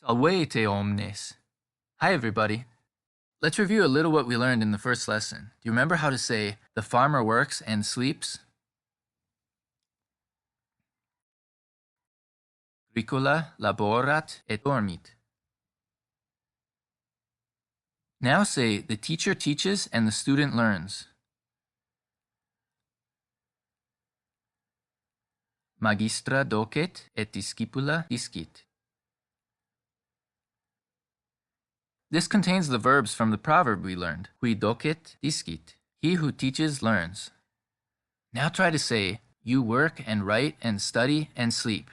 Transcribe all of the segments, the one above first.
Salvete omnes. Hi everybody. Let's review a little what we learned in the first lesson. Do you remember how to say the farmer works and sleeps? Agricola laborat et dormit. Now say the teacher teaches and the student learns. Magistra docet et discipula discit. This contains the verbs from the proverb we learned. Qui docet discit. He who teaches learns. Now try to say, you work and write and study and sleep.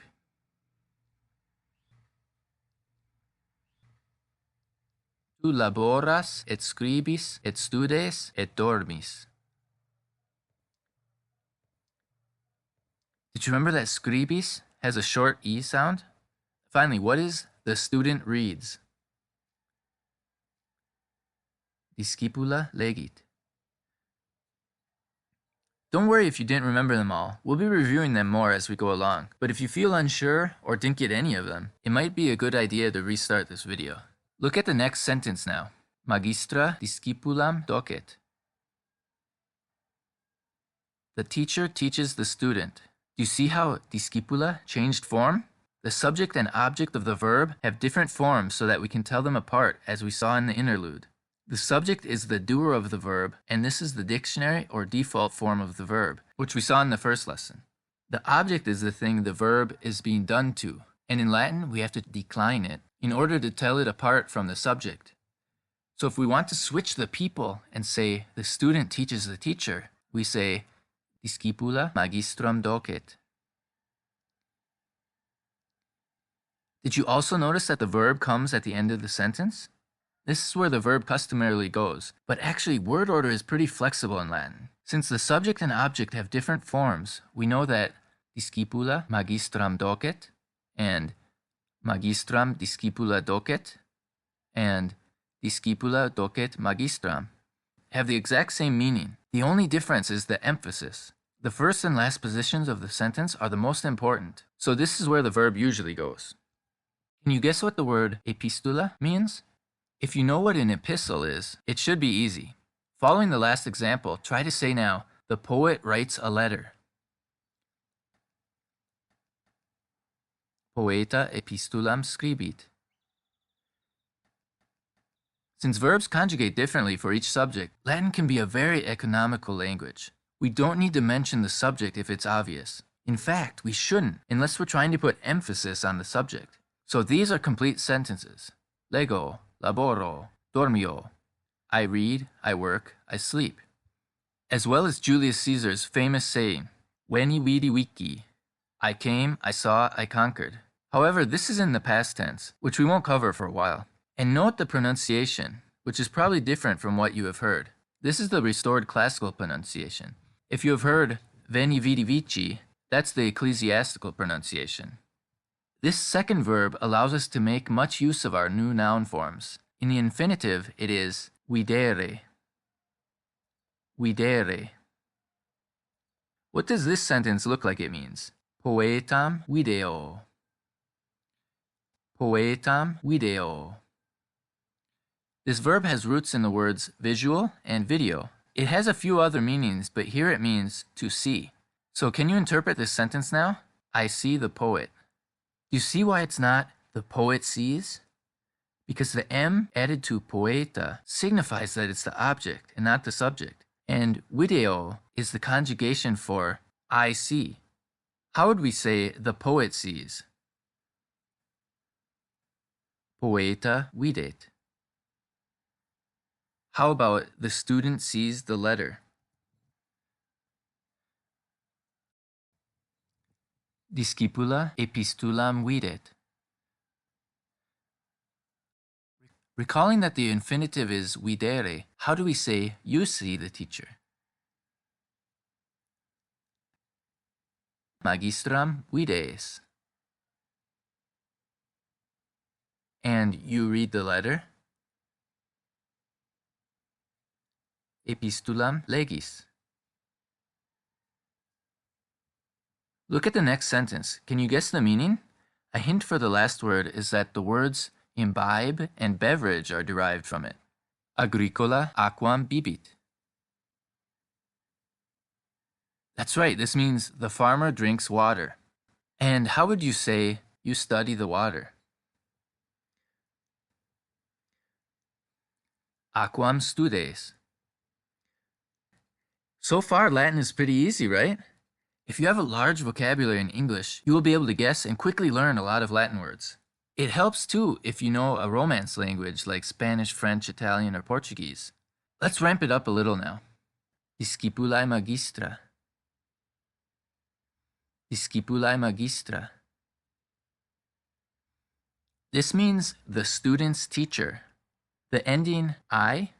Tu laboras et scribis et studes et dormis. Did you remember that scribis has a short E sound? Finally, what is the student reads? Discipula legit. Don't worry if you didn't remember them all. We'll be reviewing them more as we go along. But if you feel unsure or didn't get any of them, it might be a good idea to restart this video. Look at the next sentence now. Magistra discipulam docet. The teacher teaches the student. Do you see how discipula changed form? The subject and object of the verb have different forms so that we can tell them apart, as we saw in the interlude. The subject is the doer of the verb, and this is the dictionary or default form of the verb, which we saw in the first lesson. The object is the thing the verb is being done to, and in Latin we have to decline it in order to tell it apart from the subject. So if we want to switch the people and say the student teaches the teacher, we say discipula magistram docet. Did you also notice that the verb comes at the end of the sentence? This is where the verb customarily goes, but actually word order is pretty flexible in Latin. Since the subject and object have different forms, we know that discipula magistram docet and magistram discipula docet and discipula docet magistram have the exact same meaning. The only difference is the emphasis. The first and last positions of the sentence are the most important, so this is where the verb usually goes. Can you guess what the word epistula means? If you know what an epistle is, it should be easy. Following the last example, try to say now, the poet writes a letter. Poeta epistulam scribit. Since verbs conjugate differently for each subject, Latin can be a very economical language. We don't need to mention the subject if it's obvious. In fact, we shouldn't, unless we're trying to put emphasis on the subject. So these are complete sentences. Lego, laboro, dormio. I read, I work, I sleep. As well as Julius Caesar's famous saying, Veni vidi vici. I came, I saw, I conquered. However, this is in the past tense, which we won't cover for a while. And note the pronunciation, which is probably different from what you have heard. This is the restored classical pronunciation. If you have heard veni vidi vici, that's the ecclesiastical pronunciation. This second verb allows us to make much use of our new noun forms. In the infinitive, it is videre. Videre. What does this sentence look like it means? Poetam video. Poetam video. This verb has roots in the words visual and video. It has a few other meanings, but here it means to see. So can you interpret this sentence now? I see the poet. Do you see why it's not the poet sees? Because the M added to poeta signifies that it's the object and not the subject. And video is the conjugation for I see. How would we say the poet sees? Poeta videt. How about the student sees the letter? Discipula epistulam videt. Recalling that the infinitive is videre, how do we say you see the teacher? Magistram videes. And you read the letter? Epistulam legis. Look at the next sentence. Can you guess the meaning? A hint for the last word is that the words imbibe, and beverage are derived from it. Agricola aquam bibit. That's right, this means the farmer drinks water. And how would you say you study the water? Aquam studes. So far, Latin is pretty easy, right? If you have a large vocabulary in English, you will be able to guess and quickly learn a lot of Latin words. It helps too if you know a Romance language like Spanish, French, Italian, or Portuguese. Let's ramp it up a little now. Discipulae magistra. Discipulae magistra. This means the student's teacher. The ending I,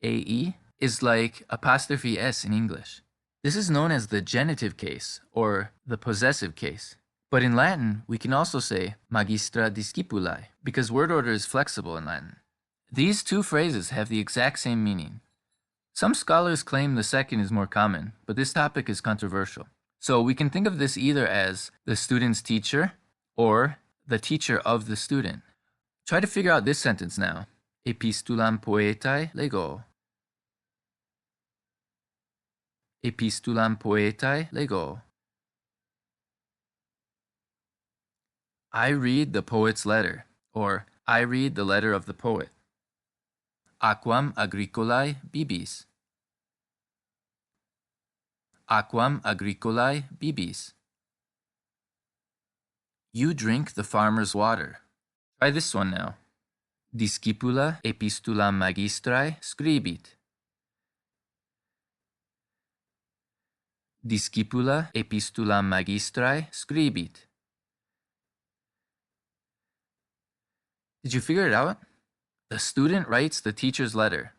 AE, is like apostrophe S in English. This is known as the genitive case, or the possessive case. But in Latin, we can also say magistra discipulae, because word order is flexible in Latin. These two phrases have the exact same meaning. Some scholars claim the second is more common, but this topic is controversial. So we can think of this either as the student's teacher, or the teacher of the student. Try to figure out this sentence now. Epistulam poetae lego. Epistulam poetae lego. I read the poet's letter, or I read the letter of the poet. Aquam agricolae bibis. Aquam agricolae bibis. You drink the farmer's water. Try this one now. Discipula epistulam magistrae scribit. Discipula epistulam magistrae scribit. Did you figure it out? The student writes the teacher's letter.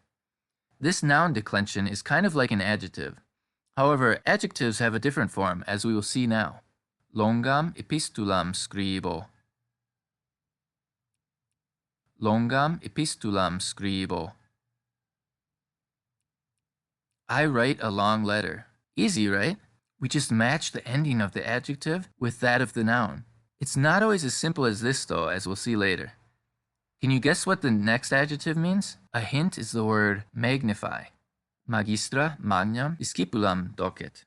This noun declension is kind of like an adjective. However, adjectives have a different form, as we will see now. Longam epistulam scribo. Longam epistulam scribo. I write a long letter. Easy, right? We just match the ending of the adjective with that of the noun. It's not always as simple as this though, as we'll see later. Can you guess what the next adjective means? A hint is the word magnify. Magistra magnam discipulam docet.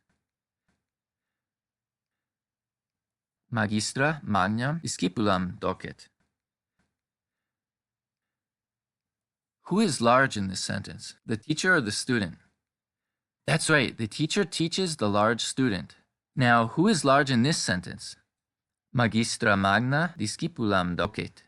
Magistra magnam discipulam docet. Who is large in this sentence? The teacher or the student? That's right, the teacher teaches the large student. Now, who is large in this sentence? Magistra magna discipulam docet.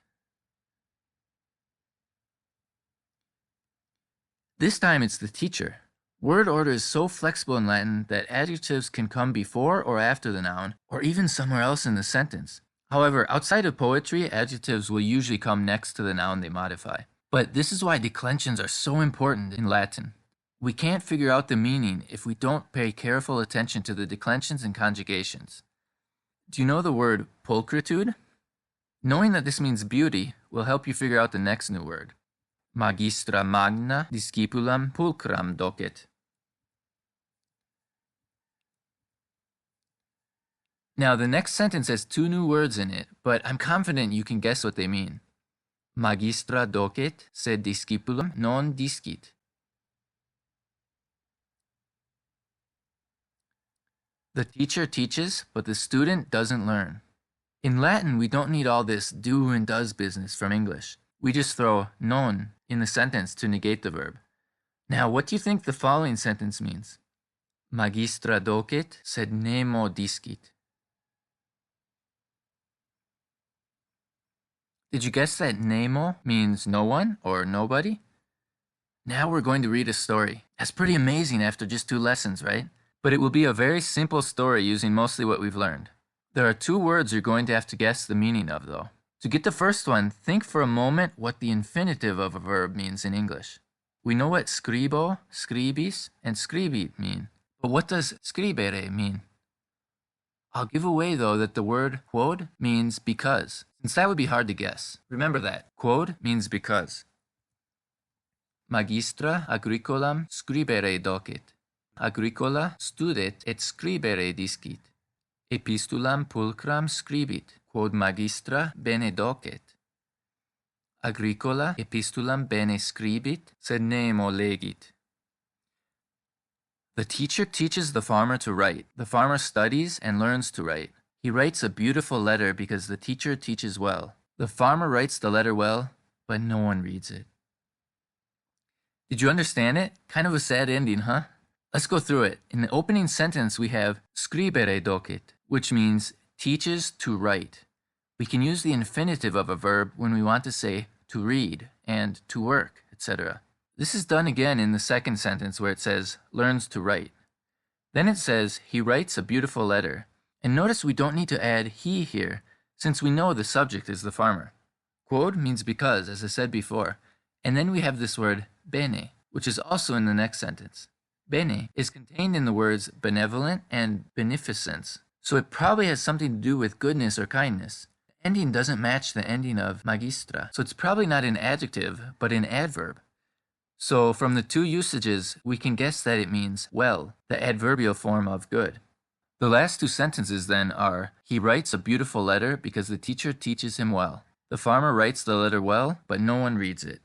This time it's the teacher. Word order is so flexible in Latin that adjectives can come before or after the noun, or even somewhere else in the sentence. However, outside of poetry, adjectives will usually come next to the noun they modify. But this is why declensions are so important in Latin. We can't figure out the meaning if we don't pay careful attention to the declensions and conjugations. Do you know the word pulchritude? Knowing that this means beauty will help you figure out the next new word. Magistra magna discipulam pulchram docet. Now, the next sentence has two new words in it, but I'm confident you can guess what they mean. Magistra docet, sed discipulam non discit. The teacher teaches, but the student doesn't learn. In Latin, we don't need all this do and does business from English. We just throw non in the sentence to negate the verb. Now, what do you think the following sentence means? Magistra docet, sed nemo discit. Did you guess that nemo means no one or nobody? Now we're going to read a story. That's pretty amazing after just 2 lessons, right? But it will be a very simple story using mostly what we've learned. There are 2 words you're going to have to guess the meaning of, though. To get the first one, think for a moment what the infinitive of a verb means in English. We know what scribo, scribis, and scribit mean. But what does scribere mean? I'll give away, though, that the word quod means because, since that would be hard to guess. Remember that. Quod means because. Magistra agricolam scribere docet. Agricola studet et scribere discit. Epistulam pulchram scribit, quod magistra bene docet. agricola epistulam bene scribit, sed nemo legit. The teacher teaches the farmer to write. The farmer studies and learns to write. He writes a beautiful letter because the teacher teaches well. The farmer writes the letter well, but no one reads it. Did you understand it? Kind of a sad ending, huh? Let's go through it. In the opening sentence, we have scribere docet, which means teaches to write. We can use the infinitive of a verb when we want to say to read and to work, etc. This is done again in the second sentence where it says learns to write. Then it says he writes a beautiful letter. And notice we don't need to add he here, since we know the subject is the farmer. Quod means because, as I said before. And then we have this word bene, which is also in the next sentence. Bene is contained in the words benevolent and beneficence, so it probably has something to do with goodness or kindness. The ending doesn't match the ending of magistra, so it's probably not an adjective, but an adverb. So from the two usages, we can guess that it means well, the adverbial form of good. The last two sentences then are, he writes a beautiful letter because the teacher teaches him well. The farmer writes the letter well, but no one reads it.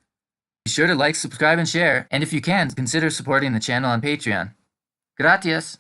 Be sure to like, subscribe, and share, and if you can, consider supporting the channel on Patreon. Gracias!